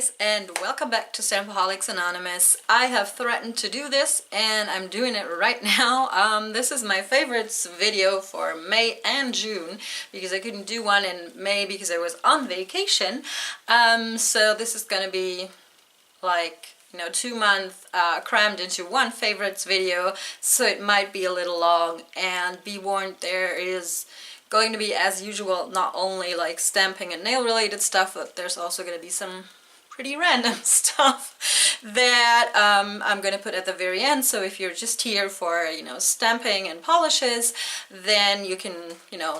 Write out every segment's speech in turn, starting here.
guys, and welcome back to Stampoholics Anonymous. I have threatened to do this and I'm doing it right now. This is my favorites video for May and June because I couldn't do one in May because I was on vacation. So this is gonna be like 2 months crammed into one favorites video, so it might be a little long, and be warned, there is going to be, as usual, not only like stamping and nail related stuff, but there's also going to be some pretty random stuff that I'm going to put at the very end. So if you're just here for stamping and polishes, then you can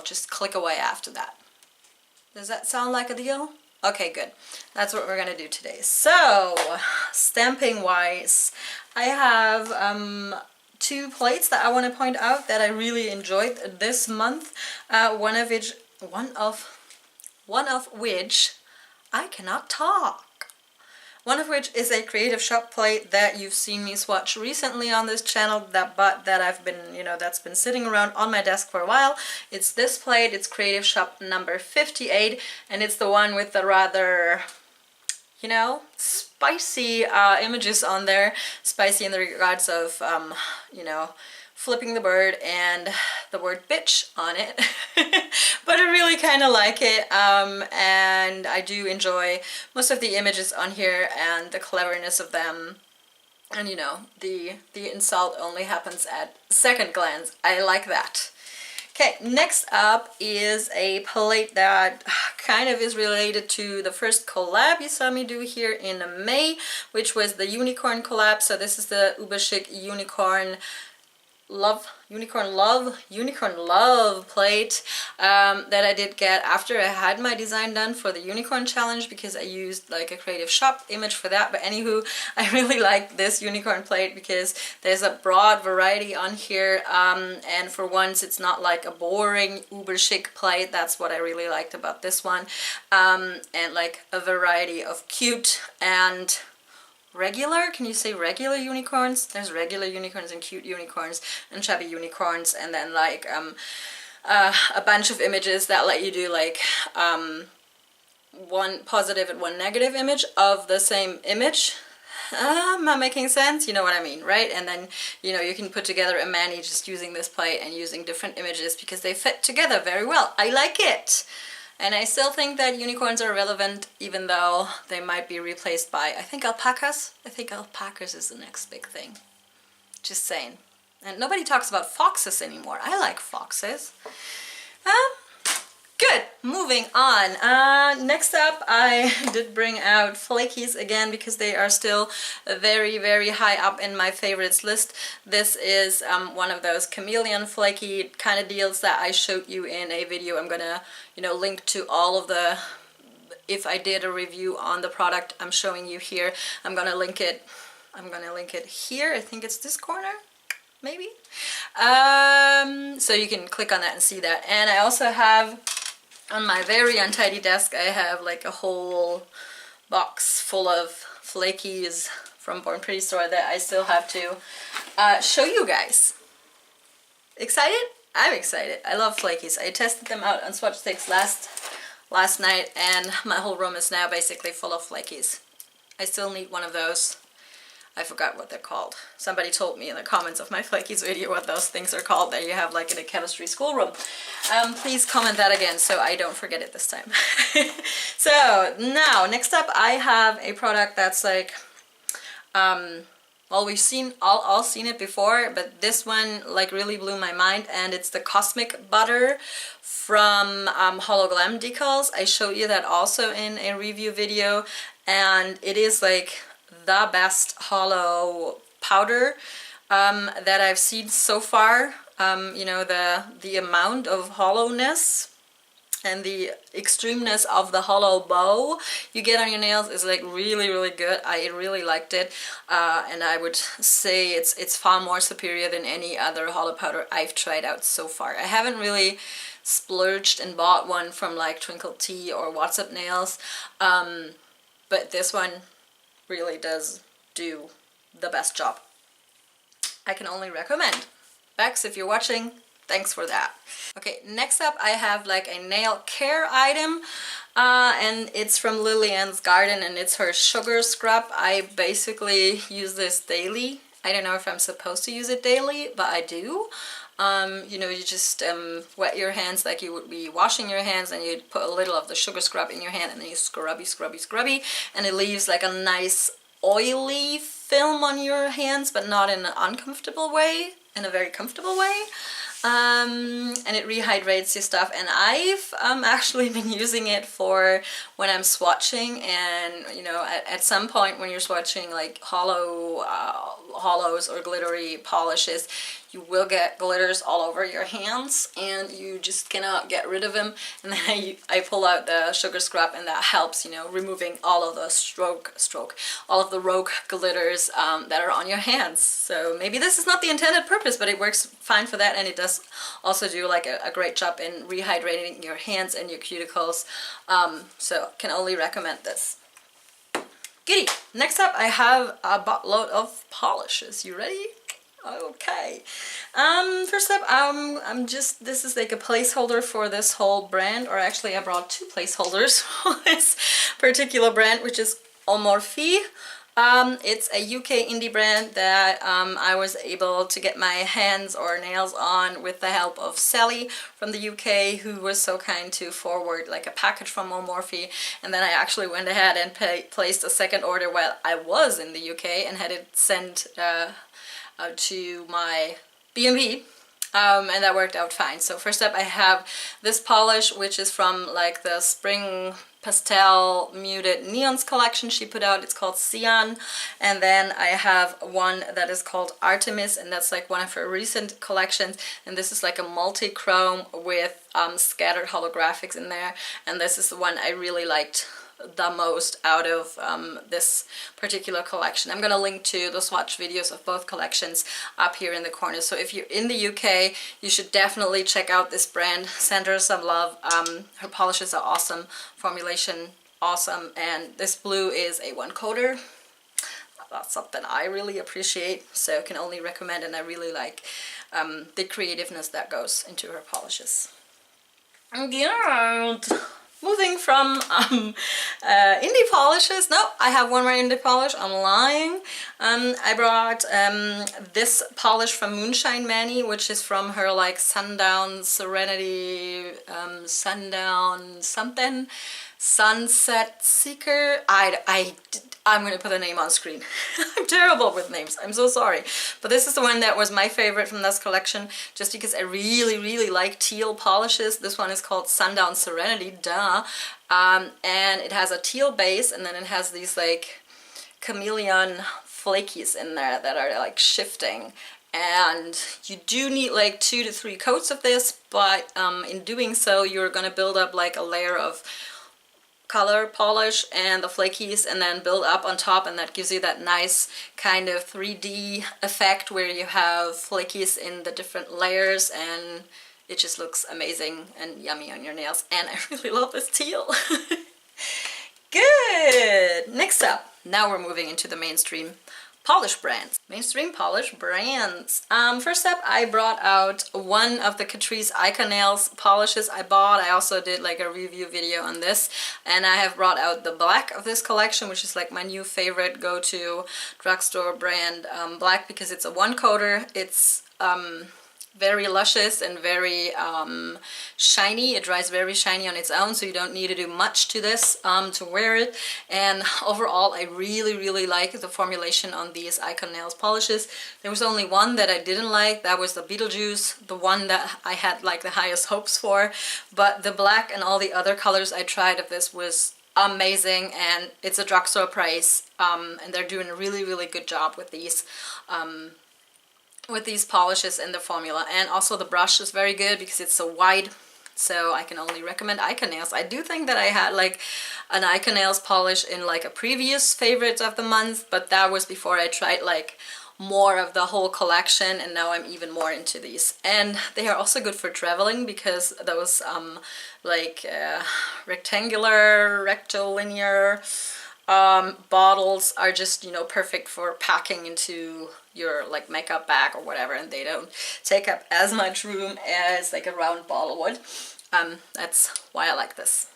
just click away after that. Does that sound like a deal? Okay, good. That's what we're gonna do today. So, stamping wise, I have 2 plates that I want to point out that I really enjoyed this month. One of which I cannot talk. One of which is a Creative Shop plate that you've seen me swatch recently on this channel, that I've been, that's been sitting around on my desk for a while. It's this plate. It's Creative Shop number 58, and it's the one with the rather, spicy images on there. Spicy in the regards of, flipping the bird and the word bitch on it. But I really kind of like it, and I do enjoy most of the images on here and the cleverness of them. And the insult only happens at second glance. I like that. Okay, next up is a plate that kind of is related to the first collab you saw me do here in May, which was the unicorn collab. So this is the Uber Chic Unicorn Love plate that I did get after I had my design done for the unicorn challenge, because I used like a Creative Shop image for that. But anywho, I really like this unicorn plate because there's a broad variety on here, and for once it's not like a boring uber chic plate. That's what I really liked about this one, and like a variety of cute and regular, can you say regular unicorns? There's regular unicorns and cute unicorns and chubby unicorns, and then like a bunch of images that let you do like one positive and one negative image of the same image. Am I making sense? You know what I mean, right? And then you can put together a mani just using this plate and using different images because they fit together very well. I like it. And I still think that unicorns are relevant, even though they might be replaced by, I think, alpacas. I think alpacas is the next big thing. Just saying. And nobody talks about foxes anymore. I like foxes. Good. Moving on. Next up, I did bring out flakies again because they are still very, very high up in my favorites list. This is one of those chameleon flaky kind of deals that I showed you in a video. I'm gonna, link to all of the, if I did a review on the product I'm showing you here, I'm gonna link it here. I think it's this corner, maybe. So you can click on that and see that. And I also have, on my very untidy desk, I have like a whole box full of flakies from Born Pretty store that I still have to show you guys. Excited? I'm excited. I love flakies. I tested them out on swatch sticks last night, and my whole room is now basically full of flakies. I still need one of those. I forgot what they're called. Somebody told me in the comments of my flakies video what those things are called that you have like in a chemistry schoolroom. Please comment that again so I don't forget it this time. So now, next up, I have a product that's like, well, we've seen all seen it before, but this one like really blew my mind, and it's the Cosmic Butter from Hollow Glam Decals. I showed you that also in a review video, and it is like the best hollow powder that I've seen so far. The amount of hollowness and the extremeness of the hollow bow you get on your nails is like really, really good. I really liked it, and I would say it's far more superior than any other hollow powder I've tried out so far. I haven't really splurged and bought one from like Twinkle Tea or What's Up Nails, but this one really does do the best job. I can only recommend. Bex, if you're watching, thanks for that. Okay, next up I have like a nail care item, and it's from Lillian's Garden, and it's her sugar scrub. I basically use this daily. I don't know if I'm supposed to use it daily, but I do. You know, you just wet your hands like you would be washing your hands, and you put a little of the sugar scrub in your hand, and then you scrubby, scrubby, scrubby, and it leaves like a nice oily film on your hands, but not in an uncomfortable way, in a very comfortable way. And it rehydrates your stuff, and I've actually been using it for when I'm swatching, and you know, at some point when you're swatching like hollows or glittery polishes, you will get glitters all over your hands, and you just cannot get rid of them. And then I pull out the sugar scrub, and that helps, you know, removing all of the all of the rogue glitters that are on your hands. So maybe this is not the intended purpose, but it works fine for that, and it does also do like a great job in rehydrating your hands and your cuticles. So can only recommend this. Goodie! Next up I have a buttload of polishes. You ready? Okay. First up, this is like a placeholder for this whole brand, or actually I brought two placeholders for this particular brand, which is Omorphe. It's a UK indie brand that I was able to get my hands or nails on with the help of Sally from the UK, who was so kind to forward like a package from Omorphe, and then I actually went ahead and placed a second order while I was in the UK and had it sent to my B&B, and that worked out fine. So first up I have this polish, which is from like the Spring Pastel Muted Neons collection she put out. It's called Cyan. And then I have one that is called Artemis, and that's like one of her recent collections, and this is like a multi-chrome with scattered holographics in there, and this is the one I really liked the most out of this particular collection. I'm gonna link to the swatch videos of both collections up here in the corner, so if you're in the UK you should definitely check out this brand, send her some love. Her polishes are awesome, formulation awesome, and this blue is a one coater. That's something I really appreciate, so can only recommend, and I really like the creativeness that goes into her polishes. Good. Moving from indie polishes, no, I have one more indie polish, I'm lying. I brought this polish from Moonshine Manny, which is from her like Sundown Serenity, Sundown something, Sunset Seeker. I'm gonna put the name on screen. I'm terrible with names, I'm so sorry. But this is the one that was my favorite from this collection, just because I really like teal polishes. This one is called Sundown Serenity, duh. And it has a teal base, and then it has these like chameleon flakies in there that are like shifting. And you do need like 2 to 3 coats of this, but in doing so you're gonna build up like a layer of color polish and the flakies, and then build up on top, and that gives you that nice kind of 3D effect where you have flakies in the different layers, and it just looks amazing and yummy on your nails, and I really love this teal. Good! Next up, now we're moving into the mainstream polish brands. Mainstream polish brands. First up, I brought out one of the Catrice Icon Nails polishes I bought. I also did like a review video on this, and I have brought out the black of this collection, which is like my new favorite go-to drugstore brand black, because it's a one coater. It's very luscious and very shiny. It dries very shiny on its own, so you don't need to do much to this to wear it. And overall, I really like the formulation on these Icon Nails polishes. There was only one that I didn't like. That was the Beetlejuice, the one that I had like the highest hopes for. But the black and all the other colors I tried of this was amazing, and it's a drugstore price, and they're doing a really good job with these polishes and the formula. And also the brush is very good because it's so wide, so I can only recommend Icon Nails. I do think that I had like an Icon Nails polish in like a previous favorites of the month, but that was before I tried like more of the whole collection, and now I'm even more into these. And they are also good for traveling, because those rectangular, rectilinear Bottles are just, you know, perfect for packing into your like makeup bag or whatever, and they don't take up as much room as like a round bottle would. That's why I like this.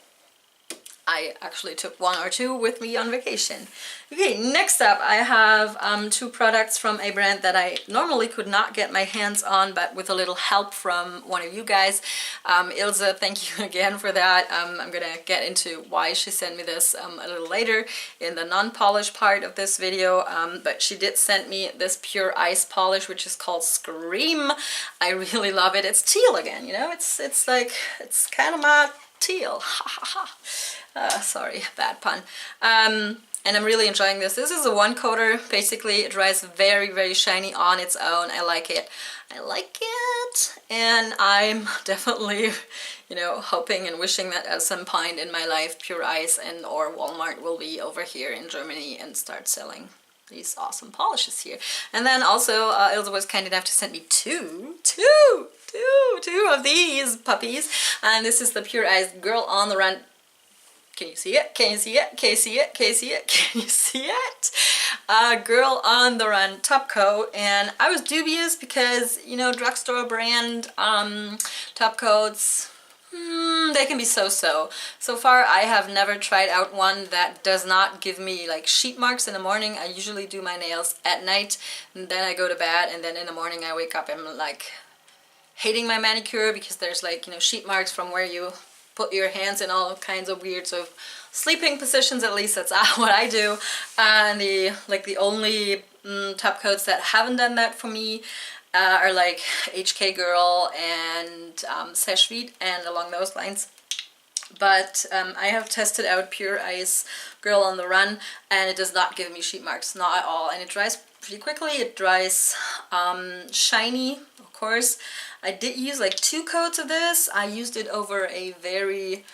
I actually took one or two with me on vacation. Okay, next up I have two products from a brand that I normally could not get my hands on, but with a little help from one of you guys. Ilse, thank you again for that. I'm gonna get into why she sent me this a little later in the non-polish part of this video, but she did send me this Pure Ice polish, which is called Scream. I really love it. It's teal again, you know, it's like, it's kind of my teal. Ha ha ha. Sorry, bad pun. And I'm really enjoying this. This is a one coater. Basically, it dries very, very shiny on its own. I like it. I like it. And I'm definitely, you know, hoping and wishing that at some point in my life, Pure Ice and or Walmart will be over here in Germany and start selling these awesome polishes here. And then also, Ilse was kind enough to send me two of these puppies. And this is the Pure Ice Girl on the Run. Can you see it? Can you see it? Can you see it? Can you see it? Can you see it? Girl on the Run top coat. And I was dubious because, you know, drugstore brand top coats, they can be so-so. So far I have never tried out one that does not give me like sheet marks in the morning. I usually do my nails at night and then I go to bed, and then in the morning I wake up and I'm like hating my manicure because there's like, you know, sheet marks from where you put your hands in all kinds of weird sort of sleeping positions. At least that's what I do. And the only top coats that haven't done that for me are like HK Girl and Seche Vite and along those lines. But I have tested out Pure Ice Girl on the Run and it does not give me sheet marks, not at all. And it dries pretty quickly. It dries shiny, of course. I did use like 2 coats of this. I used it over a very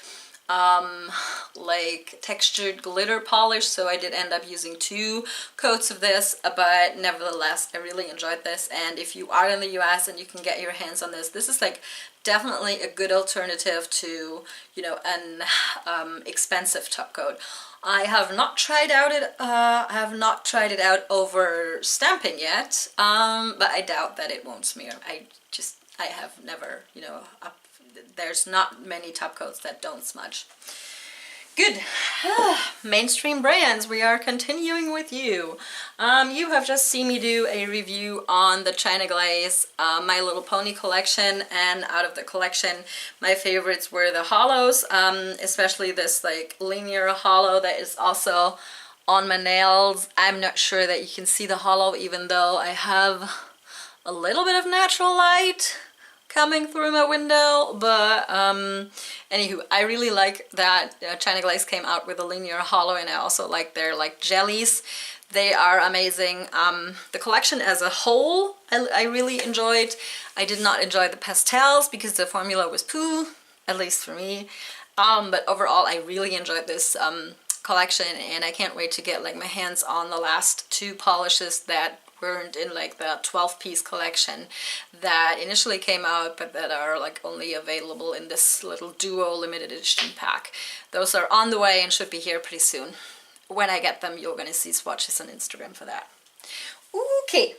like textured glitter polish, so I did end up using 2 coats of this, but nevertheless I really enjoyed this. And if you are in the US and you can get your hands on this, this is like definitely a good alternative to, you know, an expensive top coat. I have not tried it out over stamping yet, but I doubt that it won't smear. I have never, you know, there's not many top coats that don't smudge. Good. Mainstream brands, we are continuing with you. You have just seen me do a review on the China Glaze My Little Pony collection, and out of the collection my favorites were the hollows, especially this like linear hollow that is also on my nails. I'm not sure that you can see the hollow even though I have a little bit of natural light coming through my window, but anywho, I really like that China Glaze came out with a linear hollow, and I also like their like jellies. They are amazing. The collection as a whole I really enjoyed. I did not enjoy the pastels because the formula was poo, at least for me, but overall I really enjoyed this collection, and I can't wait to get like my hands on the last 2 polishes that weren't in like the 12-piece collection that initially came out, but that are like only available in this little duo limited edition pack. Those are on the way and should be here pretty soon. When I get them, you're gonna see swatches on Instagram for that. Okay,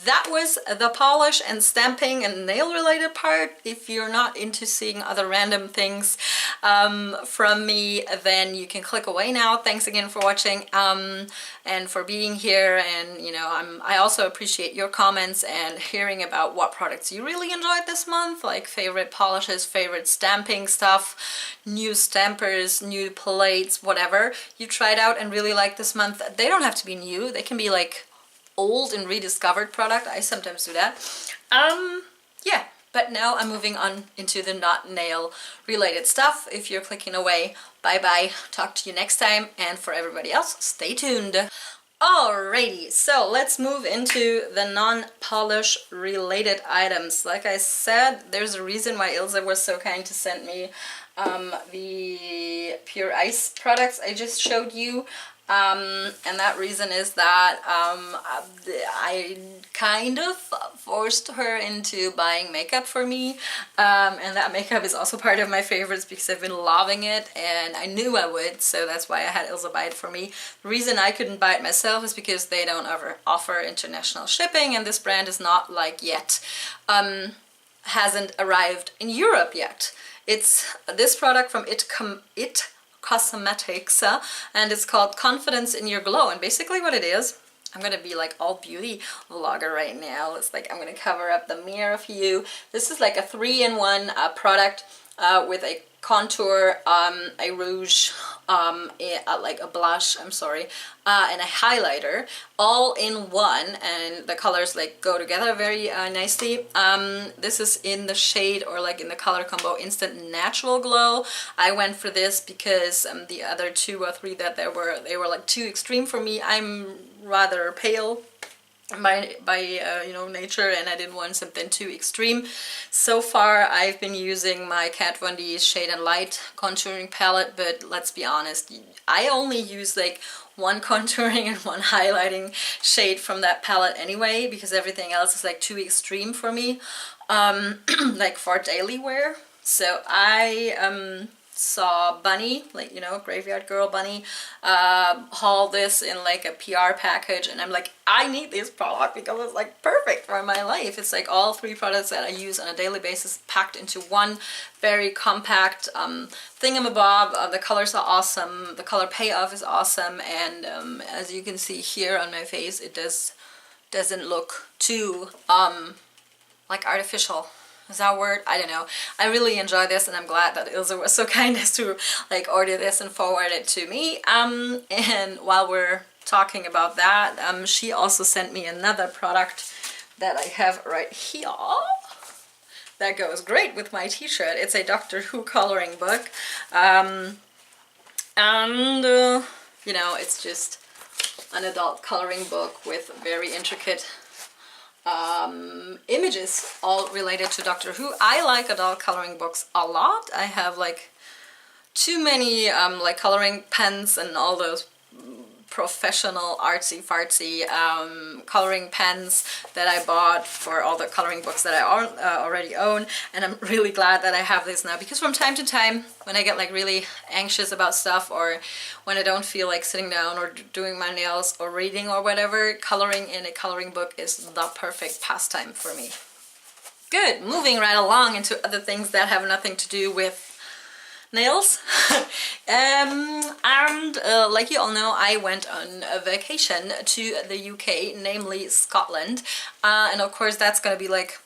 that was the polish and stamping and nail related part. If you're not into seeing other random things from me, then you can click away now. Thanks again for watching and for being here. And you know, I also appreciate your comments and hearing about what products you really enjoyed this month, like favorite polishes, favorite stamping stuff, new stampers, new plates, whatever you tried out and really liked this month. They don't have to be new, they can be like old and rediscovered product. I sometimes do that. Yeah, but now I'm moving on into the not nail related stuff. If you're clicking away, bye bye, talk to you next time, and for everybody else, stay tuned. Alrighty, so let's move into the non-polish related items. Like I said, there's a reason why Ilse was so kind to send me the Pure Ice products I just showed you. And that reason is that I kind of forced her into buying makeup for me, and that makeup is also part of my favorites because I've been loving it and I knew I would, so that's why I had Ilse buy it for me. The reason I couldn't buy it myself is because they don't ever offer international shipping, and this brand is not like yet, hasn't arrived in Europe yet. It's this product from It Cosmetics, and it's called Confidence in Your Glow. And basically what it is, I'm gonna be like all beauty vlogger right now. It's like I'm gonna cover up the mirror for you. This is like a 3-in-1 product with a contour, a rouge, like a blush, I'm sorry, and a highlighter, all in one, and the colors like go together very nicely. This is in the shade, or like in the color combo, Instant Natural Glow. I went for this because the other 2 or 3 that they were like too extreme for me. I'm rather pale by you know, nature, and I didn't want something too extreme. So far I've been using my Kat Von D Shade and Light contouring palette, but let's be honest, I only use like 1 contouring and 1 highlighting shade from that palette anyway, because everything else is like too extreme for me, like for daily wear. So I saw Bunny, like, you know, Graveyard Girl Bunny, haul this in like a PR package, and I'm like, I need this product because it's like perfect for my life. It's like all 3 products that I use on a daily basis packed into one very compact thingamabob. The colors are awesome, the color payoff is awesome, and as you can see here on my face, it doesn't look too like artificial. Is that a word? I don't know. I really enjoy this, and I'm glad that Ilse was so kind as to like order this and forward it to me. And while we're talking about that, she also sent me another product that I have right here that goes great with my t-shirt. It's a Doctor Who coloring book, and you know, it's just an adult coloring book with very intricate images all related to Doctor Who. I like adult coloring books a lot. I have like too many like coloring pens and all those professional artsy fartsy coloring pens that I bought for all the coloring books that I already own, and I'm really glad that I have this now, because from time to time when I get like really anxious about stuff, or when I don't feel like sitting down or doing my nails or reading or whatever, coloring in a coloring book is the perfect pastime for me. Good, moving right along into other things that have nothing to do with nails. Like you all know, I went on a vacation to the UK, namely Scotland, and of course that's gonna be like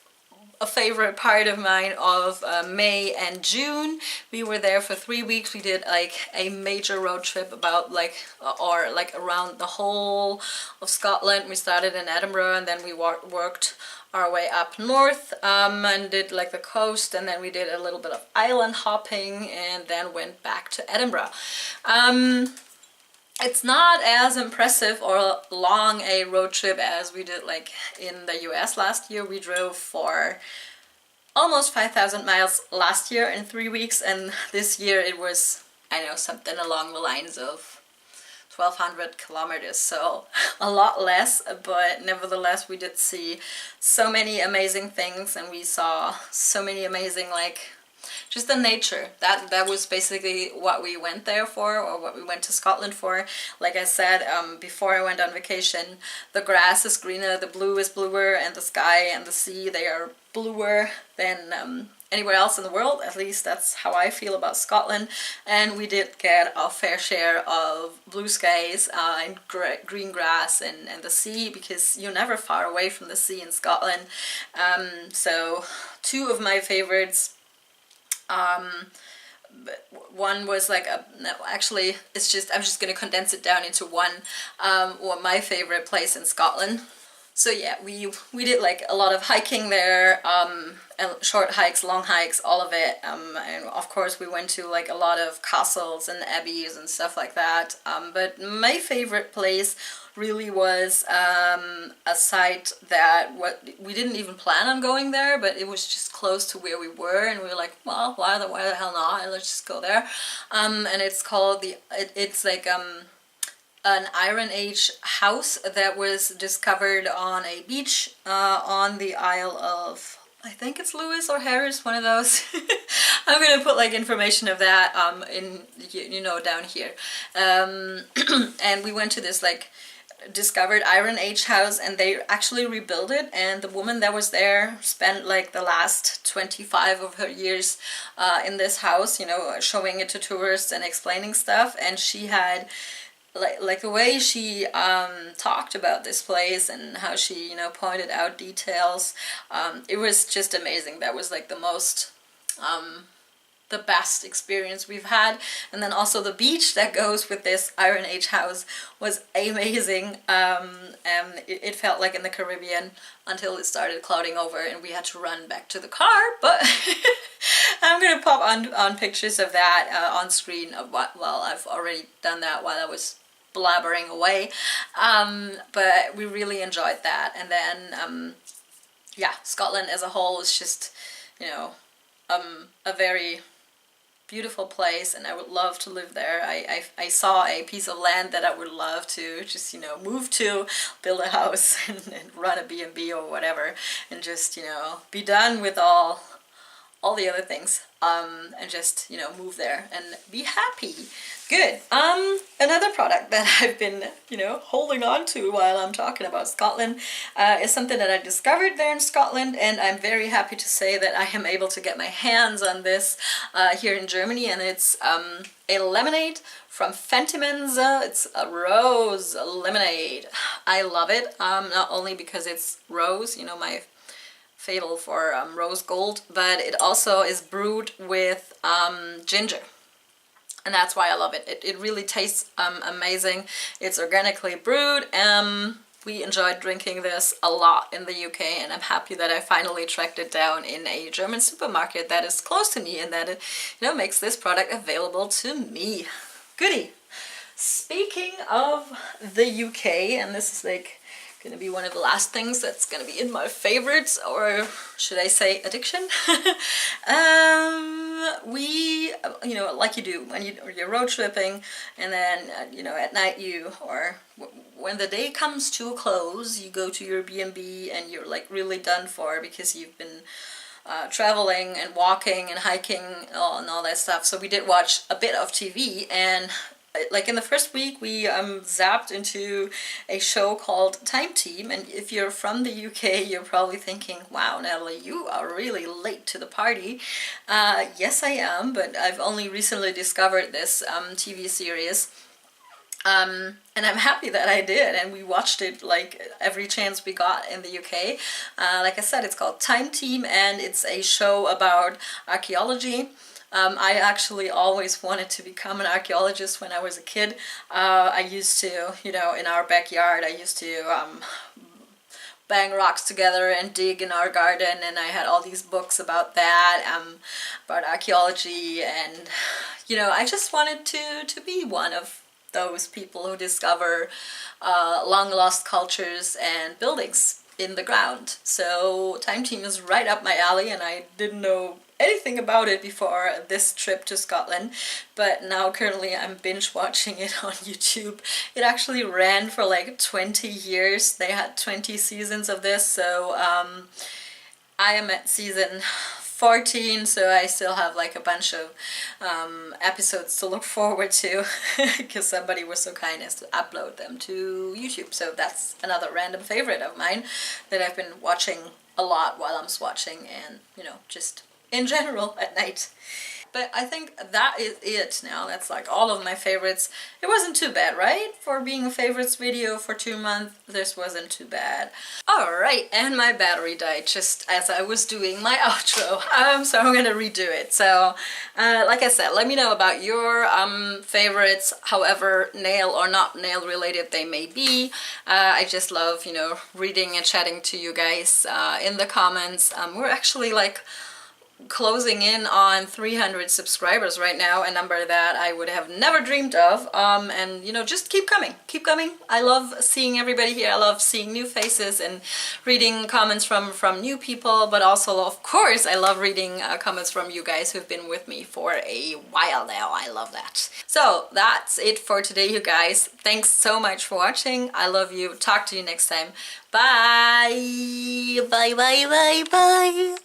a favorite part of mine of May and June. We were there for 3 weeks. We did like a major road trip about like or like around the whole of Scotland. We started in Edinburgh, and then we worked our way up north and did like the coast, and then we did a little bit of island hopping, and then went back to Edinburgh. It's not as impressive or long a road trip as we did like in the US last year. We drove for almost 5,000 miles last year in 3 weeks, and this year it was, I know, something along the lines of 1,200 kilometers, so a lot less, but nevertheless we did see so many amazing things, and we saw so many amazing, like, just the nature. That was basically what we went there for, or what we went to Scotland for. Like I said before I went on vacation, the grass is greener, the blue is bluer, and the sky and the sea, they are bluer than anywhere else in the world. At least that's how I feel about Scotland. And we did get our fair share of blue skies and green grass and the sea, because you're never far away from the sea in Scotland. So 2 of my favorites, one was like no, actually it's just, I'm just gonna condense it down into one. My favorite place in Scotland. So yeah, we did like a lot of hiking there, short hikes, long hikes, all of it, and of course we went to like a lot of castles and abbeys and stuff like that, but my favorite place really was a site that we didn't even plan on going there, but it was just close to where we were, and we were like, well, why the hell not, let's just go there. And it's called it's like an Iron Age house that was discovered on a beach on the Isle of, I think it's Lewis or Harris, one of those. I'm gonna put like information of that in, you know, down here. And we went to this like discovered Iron Age house, and they actually rebuilt it, and the woman that was there spent like the last 25 of her years in this house, you know, showing it to tourists and explaining stuff. And she had like the way she talked about this place and how she, you know, pointed out details, it was just amazing. That was like the most the best experience we've had. And then also the beach that goes with this Iron Age house was amazing. And it felt like in the Caribbean until it started clouding over and we had to run back to the car. But I'm gonna pop on pictures of that on screen of what, well, I've already done that while I was blabbering away. But we really enjoyed that. And then yeah, Scotland as a whole is just, you know, a very beautiful place, and I would love to live there. I saw a piece of land that I would love to just, you know, move to, build a house and run a B&B or whatever, and just, you know, be done with all the other things, and just, you know, move there and be happy. Good. Another product that I've been, you know, holding on to while I'm talking about Scotland is something that I discovered there in Scotland, and I'm very happy to say that I am able to get my hands on this here in Germany, and it's a lemonade from Fentimans. It's a rose lemonade. I love it, not only because it's rose, you know, my fatal for rose gold, but it also is brewed with ginger. And that's why I love it. It really tastes amazing. It's organically brewed. We enjoyed drinking this a lot in the UK, and I'm happy that I finally tracked it down in a German supermarket that is close to me and that it, you know, makes this product available to me. Goodie. Speaking of the UK, and this is like gonna be one of the last things that's gonna be in my favorites, or should I say addiction. We, you know, like you do when you're road tripping, and then you know, at night or when the day comes to a close, you go to your B&B and you're like really done for because you've been traveling and walking and hiking and all that stuff. So we did watch a bit of TV, and like in the first week we zapped into a show called Time Team. And if you're from the UK, you're probably thinking, wow, Natalie, you are really late to the party. Yes, I am, but I've only recently discovered this TV series. And I'm happy that I did, and we watched it like every chance we got in the UK. Like I said, it's called Time Team, and it's a show about archaeology. I actually always wanted to become an archaeologist when I was a kid. I used to, you know, in our backyard, I used to bang rocks together and dig in our garden, and I had all these books about that, about archaeology, and, you know, I just wanted to be one of those people who discover long lost cultures and buildings in the ground. So Time Team is right up my alley, and I didn't know anything about it before this trip to Scotland, but now currently I'm binge watching it on YouTube. It actually ran for like 20 years. They had 20 seasons of this, so I am at season 14, so I still have like a bunch of episodes to look forward to because somebody was so kind as to upload them to YouTube. So that's another random favorite of mine that I've been watching a lot while I'm swatching, and, you know, just in general at night. But I think that is it now. That's like all of my favorites. It wasn't too bad, right? For being a favorites video for 2 months, this wasn't too bad. Alright, and my battery died just as I was doing my outro. So I'm gonna redo it. So, like I said, let me know about your favorites, however nail or not nail related they may be. I just love, you know, reading and chatting to you guys in the comments. We're actually like closing in on 300 subscribers right now, a number that I would have never dreamed of. And you know, just keep coming. I love seeing everybody here. I love seeing new faces and reading comments from new people, but also, of course, I love reading comments from you guys who've been with me for a while now. I love that. So that's it for today, you guys. Thanks so much for watching. I love you. Talk to you next time. Bye. Bye.